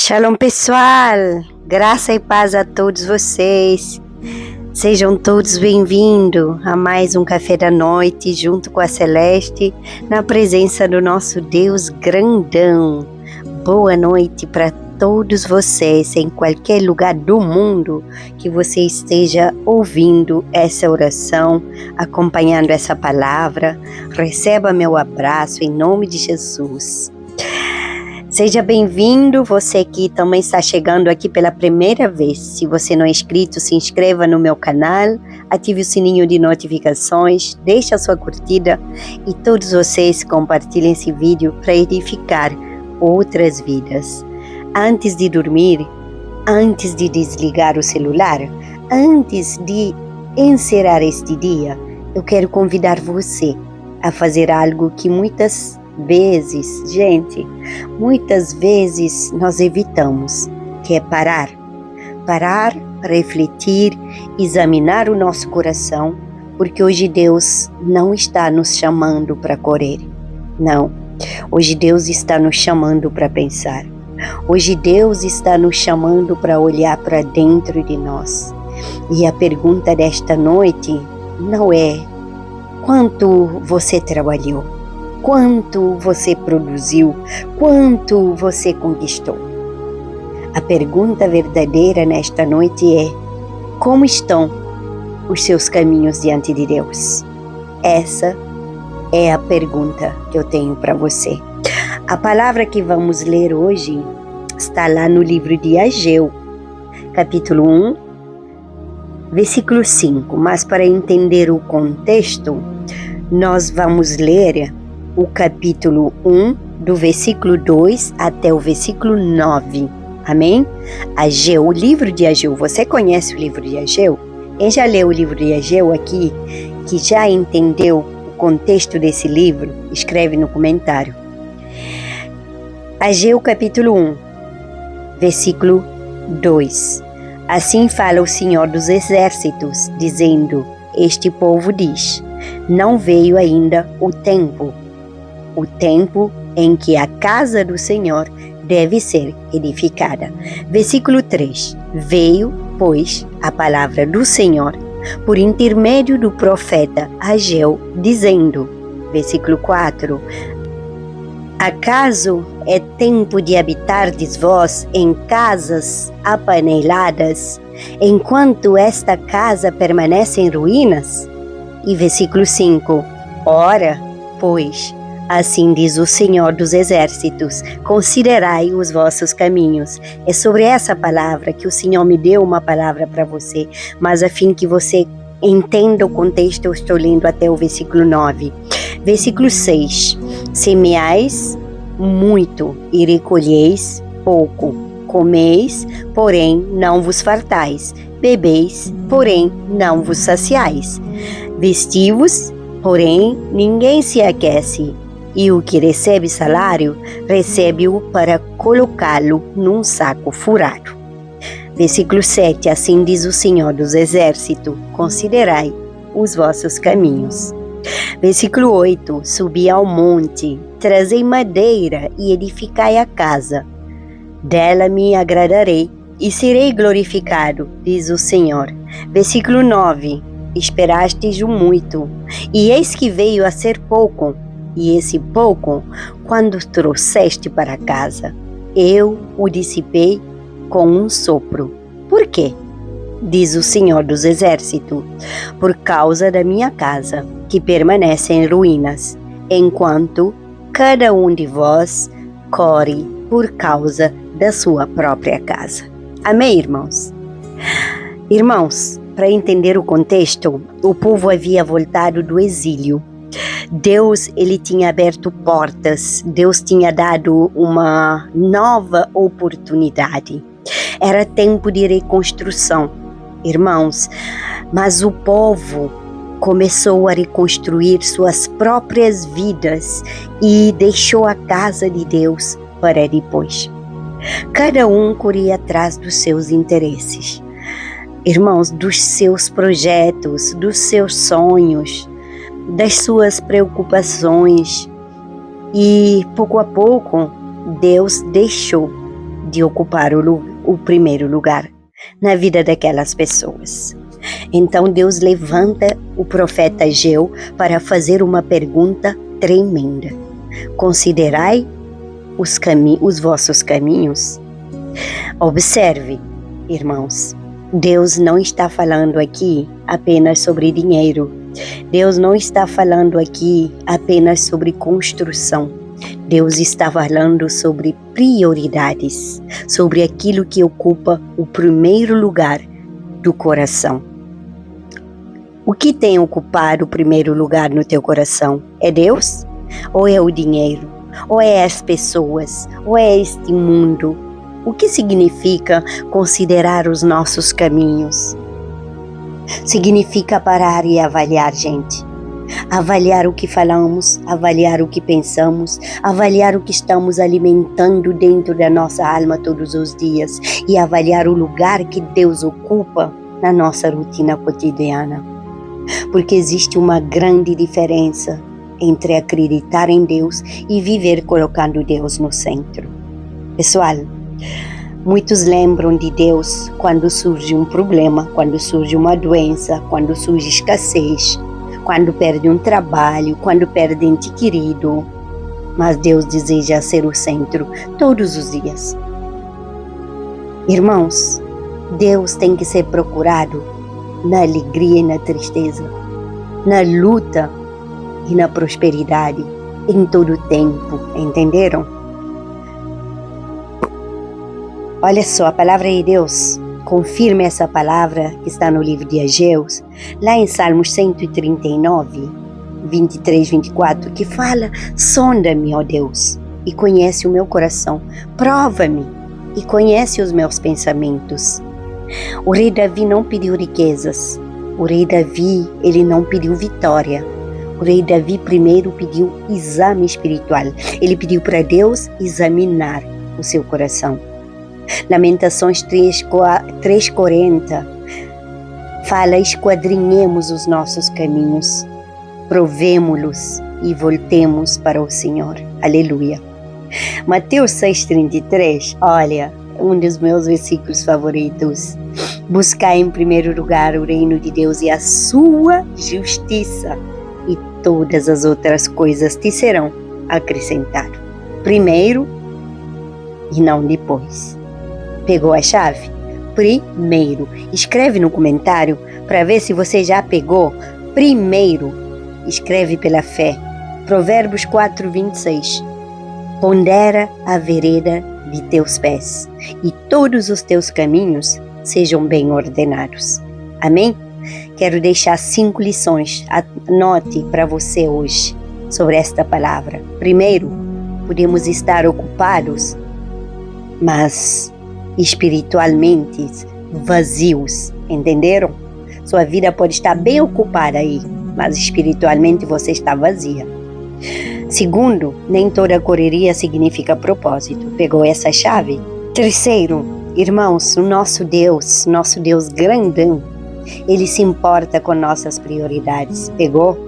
Shalom pessoal, graça e paz a todos vocês. Sejam todos bem-vindos a mais um Café da Noite junto com a Celeste, na presença do nosso Deus grandão. Boa noite para todos vocês, em qualquer lugar do mundo que você esteja ouvindo essa oração, acompanhando essa palavra. Receba meu abraço em nome de Jesus. Seja bem-vindo, você que também está chegando aqui pela primeira vez. Se você não é inscrito, se inscreva no meu canal, ative o sininho de notificações, deixe a sua curtida e todos vocês compartilhem esse vídeo para edificar outras vidas. Antes de dormir, antes de desligar o celular, antes de encerrar este dia, eu quero convidar você a fazer algo que muitas vezes nós evitamos, que é parar, refletir, examinar o nosso coração, porque hoje Deus não está nos chamando para correr, não, hoje Deus está nos chamando para pensar, hoje Deus está nos chamando para olhar para dentro de nós, e a pergunta desta noite não é quanto você trabalhou, quanto você produziu, quanto você conquistou. A pergunta verdadeira nesta noite é: como estão os seus caminhos diante de Deus? Essa é a pergunta que eu tenho para você. A palavra que vamos ler hoje está lá no livro de Ageu, capítulo 1, versículo 5. Mas para entender o contexto, nós vamos ler o capítulo 1, do versículo 2 até o versículo 9. Amém? Ageu, o livro de Ageu. Você conhece o livro de Ageu? Quem já leu o livro de Ageu aqui, que já entendeu o contexto desse livro, escreve no comentário. Ageu, capítulo 1, versículo 2. Assim fala o Senhor dos Exércitos, dizendo: este povo diz, não veio ainda o tempo em que a casa do Senhor deve ser edificada. Versículo 3. Veio, pois, a palavra do Senhor por intermédio do profeta Ageu, dizendo, versículo 4, acaso é tempo de habitardes vós em casas apaneladas, enquanto esta casa permanece em ruínas? E versículo 5, ora, pois, assim diz o Senhor dos Exércitos, considerai os vossos caminhos. É sobre essa palavra que o Senhor me deu uma palavra para você, mas a fim que você entenda o contexto, eu estou lendo até o versículo 9. Versículo 6, semeais muito e recolheis pouco, comeis, porém não vos fartais, bebeis, porém não vos saciais, vestivos, porém ninguém se aquece, e o que recebe salário, recebe-o para colocá-lo num saco furado. Versículo 7, assim diz o Senhor dos Exércitos, considerai os vossos caminhos. Versículo 8, subi ao monte, trazei madeira e edificai a casa. Dela me agradarei e serei glorificado, diz o Senhor. Versículo 9, esperastes o muito, e eis que veio a ser pouco, e esse pouco, quando trouxeste para casa, eu o dissipei com um sopro. Por quê? Diz o Senhor dos Exércitos, por causa da minha casa, que permanece em ruínas, enquanto cada um de vós corre por causa da sua própria casa. Amém, irmãos? Irmãos, para entender o contexto, o povo havia voltado do exílio. Deus, ele tinha aberto portas, Deus tinha dado uma nova oportunidade. Era tempo de reconstrução, irmãos, mas o povo começou a reconstruir suas próprias vidas e deixou a casa de Deus para depois. Cada um corria atrás dos seus interesses, irmãos, dos seus projetos, dos seus sonhos, das suas preocupações, e pouco a pouco Deus deixou de ocupar o primeiro lugar na vida daquelas pessoas. Então Deus levanta o profeta Ageu para fazer uma pergunta tremenda. Considerai os vossos caminhos. Observe, irmãos, Deus não está falando aqui apenas sobre dinheiro. Deus não está falando aqui apenas sobre construção. Deus está falando sobre prioridades, sobre aquilo que ocupa o primeiro lugar do coração. O que tem ocupado o primeiro lugar no teu coração? É Deus? Ou é o dinheiro? Ou é as pessoas? Ou é este mundo? O que significa considerar os nossos caminhos? Significa parar e avaliar, gente. Avaliar o que falamos, avaliar o que pensamos, avaliar o que estamos alimentando dentro da nossa alma todos os dias e avaliar o lugar que Deus ocupa na nossa rotina cotidiana. Porque existe uma grande diferença entre acreditar em Deus e viver colocando Deus no centro. Pessoal, muitos lembram de Deus quando surge um problema, quando surge uma doença, quando surge escassez, quando perde um trabalho, quando perde um ente querido. Mas Deus deseja ser o centro todos os dias. Irmãos, Deus tem que ser procurado na alegria e na tristeza, na luta e na prosperidade, em todo o tempo, entenderam? Olha só, a palavra de Deus confirma essa palavra que está no livro de Ageu, lá em Salmos 139, 23, 24, que fala: sonda-me, ó Deus, e conhece o meu coração, prova-me e conhece os meus pensamentos. O rei Davi não pediu riquezas, o rei Davi, ele não pediu vitória. O rei Davi primeiro pediu exame espiritual, ele pediu para Deus examinar o seu coração. Lamentações 3:40 fala: esquadrinhemos os nossos caminhos, provemo-los e voltemos para o Senhor. Aleluia. Mateus 6:33, olha, um dos meus versículos favoritos. Buscai em primeiro lugar o reino de Deus e a sua justiça, e todas as outras coisas te serão acrescentadas. Primeiro e não depois. Pegou a chave? Primeiro. Escreve no comentário para ver se você já pegou. Primeiro. Escreve pela fé. Provérbios 4:26. Pondera a vereda de teus pés, e todos os teus caminhos sejam bem ordenados. Amém? Quero deixar 5 lições. Anote para você hoje sobre esta palavra. Primeiro, podemos estar ocupados, mas espiritualmente vazios, entenderam? Sua vida pode estar bem ocupada aí, mas espiritualmente você está vazia. Segundo, nem toda correria significa propósito. Pegou essa chave? Terceiro, irmãos, o nosso Deus grandão, Ele se importa com nossas prioridades. Pegou?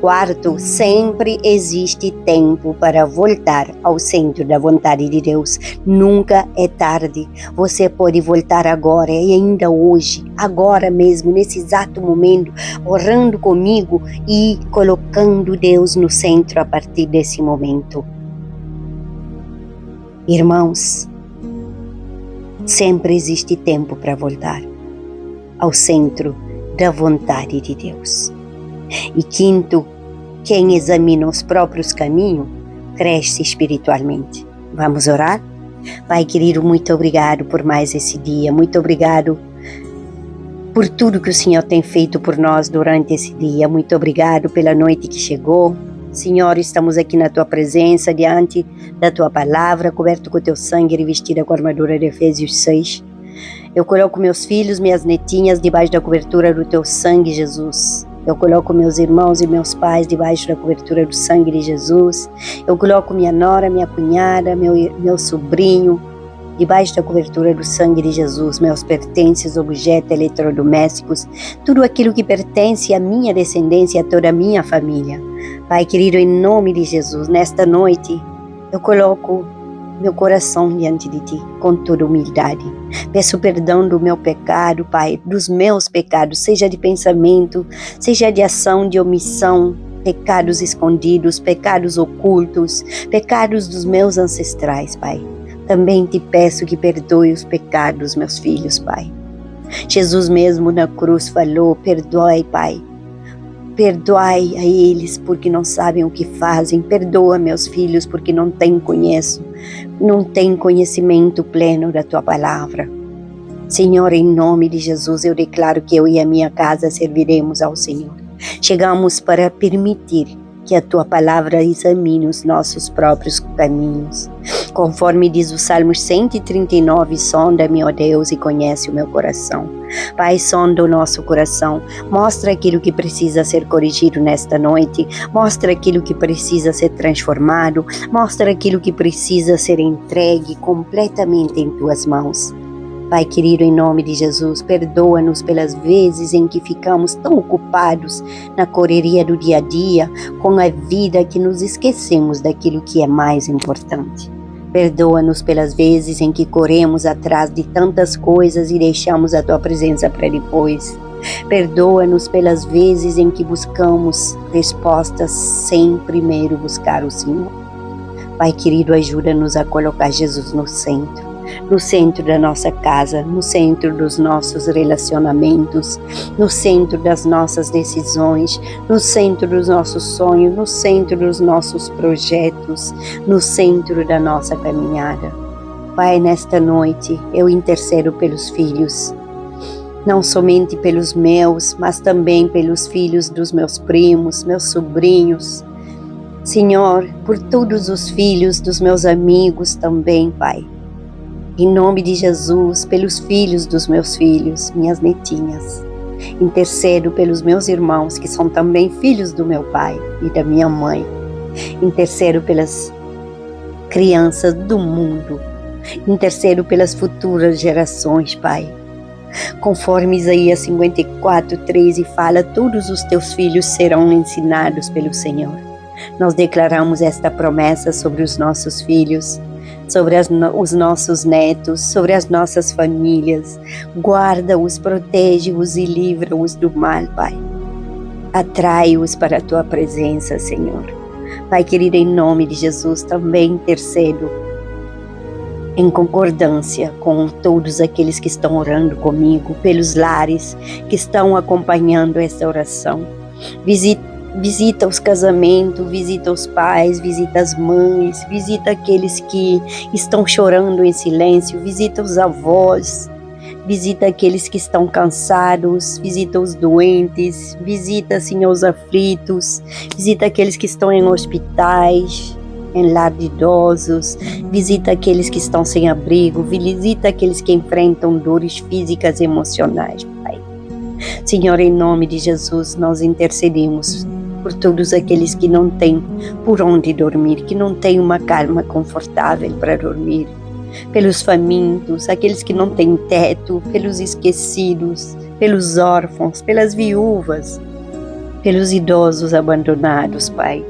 Quarto, sempre existe tempo para voltar ao centro da vontade de Deus. Nunca é tarde. Você pode voltar agora e ainda hoje, agora mesmo, nesse exato momento, orando comigo e colocando Deus no centro a partir desse momento. Irmãos, sempre existe tempo para voltar ao centro da vontade de Deus. E quinto, quem examina os próprios caminhos, cresce espiritualmente. Vamos orar? Pai querido, muito obrigado por mais esse dia. Muito obrigado por tudo que o Senhor tem feito por nós durante esse dia. Muito obrigado pela noite que chegou. Senhor, estamos aqui na Tua presença, diante da Tua palavra, coberto com o Teu sangue e revestida com a armadura de Efésios 6. Eu coloco meus filhos, minhas netinhas, debaixo da cobertura do Teu sangue, Jesus. Eu coloco meus irmãos e meus pais debaixo da cobertura do sangue de Jesus. Eu coloco minha nora, minha cunhada, meu sobrinho, debaixo da cobertura do sangue de Jesus. Meus pertences, objetos, eletrodomésticos, tudo aquilo que pertence à minha descendência, a toda a minha família. Pai querido, em nome de Jesus, nesta noite, eu coloco meu coração diante de Ti, com toda humildade. Peço perdão do meu pecado, Pai, dos meus pecados, seja de pensamento, seja de ação, de omissão, pecados escondidos, pecados ocultos, pecados dos meus ancestrais, Pai. Também Te peço que perdoe os pecados dos meus filhos, Pai. Jesus mesmo na cruz falou, perdoai, Pai. Perdoai a eles porque não sabem o que fazem. Perdoa meus filhos porque não têm conhecimento pleno da Tua palavra. Senhor, em nome de Jesus, eu declaro que eu e a minha casa serviremos ao Senhor. Chegamos para permitir que a Tua palavra examine os nossos próprios caminhos. Conforme diz o Salmo 139, sonda-me, ó Deus, e conhece o meu coração. Pai, sonda o nosso coração, mostra aquilo que precisa ser corrigido nesta noite, mostra aquilo que precisa ser transformado, mostra aquilo que precisa ser entregue completamente em Tuas mãos. Pai querido, em nome de Jesus, perdoa-nos pelas vezes em que ficamos tão ocupados na correria do dia a dia, com a vida, que nos esquecemos daquilo que é mais importante. Perdoa-nos pelas vezes em que corremos atrás de tantas coisas e deixamos a Tua presença para depois. Perdoa-nos pelas vezes em que buscamos respostas sem primeiro buscar o Senhor. Pai querido, ajuda-nos a colocar Jesus no centro da nossa casa, no centro dos nossos relacionamentos, no centro das nossas decisões, no centro dos nossos sonhos, no centro dos nossos projetos, no centro da nossa caminhada. Pai, nesta noite eu intercedo pelos filhos, não somente pelos meus, mas também pelos filhos dos meus primos, meus sobrinhos. Senhor, por todos os filhos dos meus amigos também, Pai. Em nome de Jesus, pelos filhos dos meus filhos, minhas netinhas. Intercedo pelos meus irmãos, que são também filhos do meu pai e da minha mãe. Intercedo pelas crianças do mundo. Intercedo pelas futuras gerações, Pai. Conforme Isaías 54:13 fala, todos os teus filhos serão ensinados pelo Senhor. Nós declaramos esta promessa sobre os nossos filhos, sobre os nossos netos, sobre as nossas famílias. Guarda-os, protege-os e livra-os do mal, Pai. Atrai-os para a Tua presença, Senhor. Pai querido, em nome de Jesus, também intercedo em concordância com todos aqueles que estão orando comigo, pelos lares que estão acompanhando esta oração. Visita os casamentos, visita os pais, visita as mães, visita aqueles que estão chorando em silêncio, visita os avós, visita aqueles que estão cansados, visita os doentes, visita, Senhor, os aflitos, visita aqueles que estão em hospitais, em lar de idosos, visita aqueles que estão sem abrigo, visita aqueles que enfrentam dores físicas e emocionais, Pai. Senhor, em nome de Jesus, nós intercedemos por todos aqueles que não têm por onde dormir, que não têm uma cama confortável para dormir, pelos famintos, aqueles que não têm teto, pelos esquecidos, pelos órfãos, pelas viúvas, pelos idosos abandonados, Pai.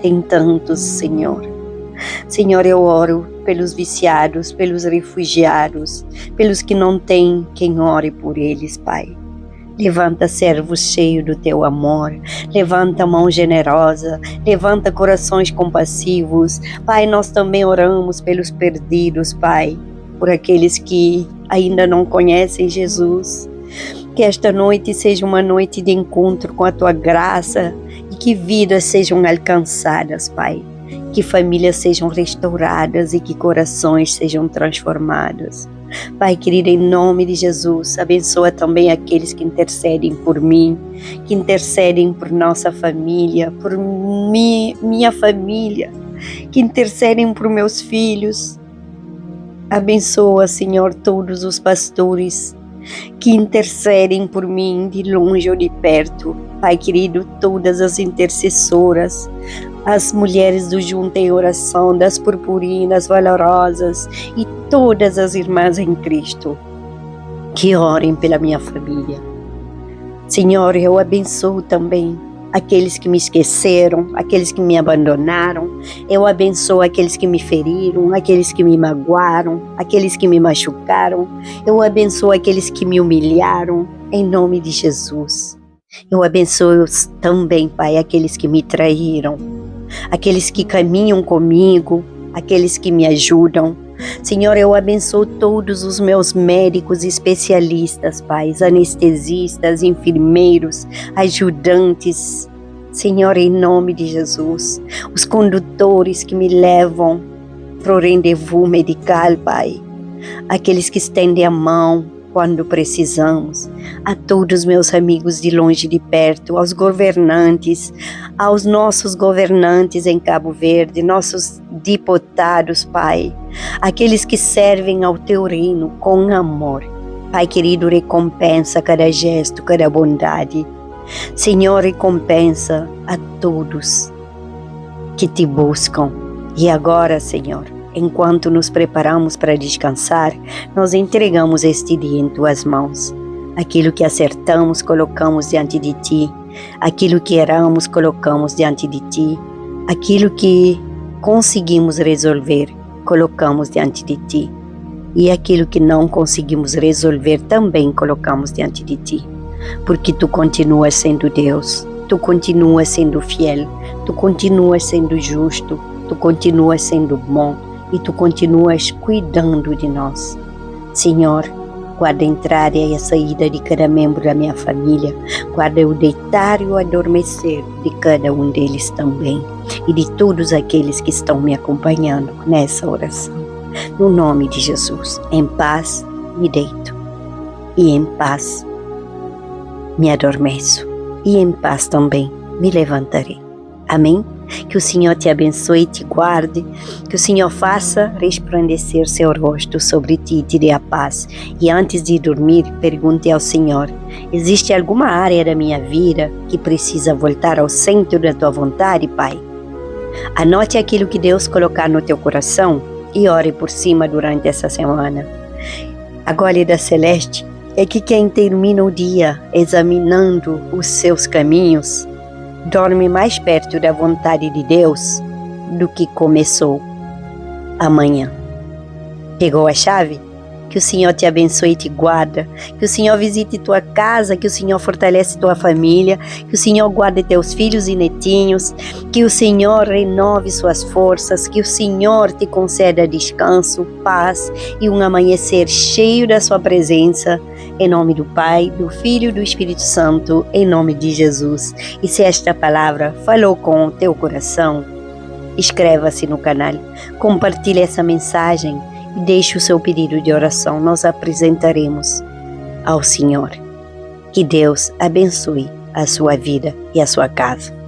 Tem tantos, Senhor. Senhor, eu oro pelos viciados, pelos refugiados, pelos que não têm quem ore por eles, Pai. Levanta servos cheios do Teu amor, levanta mão generosa, levanta corações compassivos. Pai, nós também oramos pelos perdidos, Pai, por aqueles que ainda não conhecem Jesus. Que esta noite seja uma noite de encontro com a Tua graça e que vidas sejam alcançadas, Pai. Que famílias sejam restauradas e que corações sejam transformados. Pai querido, em nome de Jesus, abençoa também aqueles que intercedem por mim, que intercedem por nossa família, por minha família, que intercedem por meus filhos. Abençoa, Senhor, todos os pastores que intercedem por mim, de longe ou de perto. Pai querido, todas as intercessoras, as mulheres do Junto em Oração, das Purpurinas Valorosas e todas as irmãs em Cristo, que orem pela minha família. Senhor, eu abençoo também aqueles que me esqueceram, aqueles que me abandonaram. Eu abençoo aqueles que me feriram, aqueles que me magoaram, aqueles que me machucaram. Eu abençoo aqueles que me humilharam, em nome de Jesus. Eu abençoo também, Pai, aqueles que me traíram, aqueles que caminham comigo, aqueles que me ajudam. Senhor, eu abençoo todos os meus médicos especialistas, Pai, anestesistas, enfermeiros, ajudantes. Senhor, em nome de Jesus, os condutores que me levam para o rendezvous medical, Pai, aqueles que estendem a mão quando precisamos, a todos meus amigos de longe e de perto, aos governantes, aos nossos governantes em Cabo Verde, nossos deputados, Pai, aqueles que servem ao Teu reino com amor. Pai querido, recompensa cada gesto, cada bondade. Senhor, recompensa a todos que Te buscam. E agora, Senhor, enquanto nos preparamos para descansar, nós entregamos este dia em Tuas mãos. Aquilo que acertamos, colocamos diante de Ti. Aquilo que erramos, colocamos diante de Ti. Aquilo que conseguimos resolver, colocamos diante de Ti. E aquilo que não conseguimos resolver, também colocamos diante de Ti. Porque Tu continuas sendo Deus, Tu continuas sendo fiel, Tu continuas sendo justo, Tu continuas sendo bom e Tu continuas cuidando de nós. Senhor, guarda a entrada e a saída de cada membro da minha família, guarda o deitar e o adormecer de cada um deles também, e de todos aqueles que estão me acompanhando nessa oração. No nome de Jesus, em paz me deito, e em paz me adormeço, e em paz também me levantarei. Amém? Que o Senhor te abençoe e te guarde, que o Senhor faça resplandecer seu rosto sobre ti e te dê a paz. E antes de dormir, pergunte ao Senhor: existe alguma área da minha vida que precisa voltar ao centro da tua vontade, Pai? Anote aquilo que Deus colocar no teu coração e ore por cima durante essa semana. A glória celeste é que quem termina o dia examinando os seus caminhos dorme mais perto da vontade de Deus do que começou amanhã. Pegou a chave? Que o Senhor te abençoe e te guarda, que o Senhor visite tua casa, que o Senhor fortalece tua família, que o Senhor guarde teus filhos e netinhos, que o Senhor renove suas forças, que o Senhor te conceda descanso, paz e um amanhecer cheio da sua presença, em nome do Pai, do Filho e do Espírito Santo, em nome de Jesus. E se esta palavra falou com o teu coração, inscreva-se no canal, compartilhe essa mensagem e deixe o seu pedido de oração. Nós apresentaremos ao Senhor. Que Deus abençoe a sua vida e a sua casa.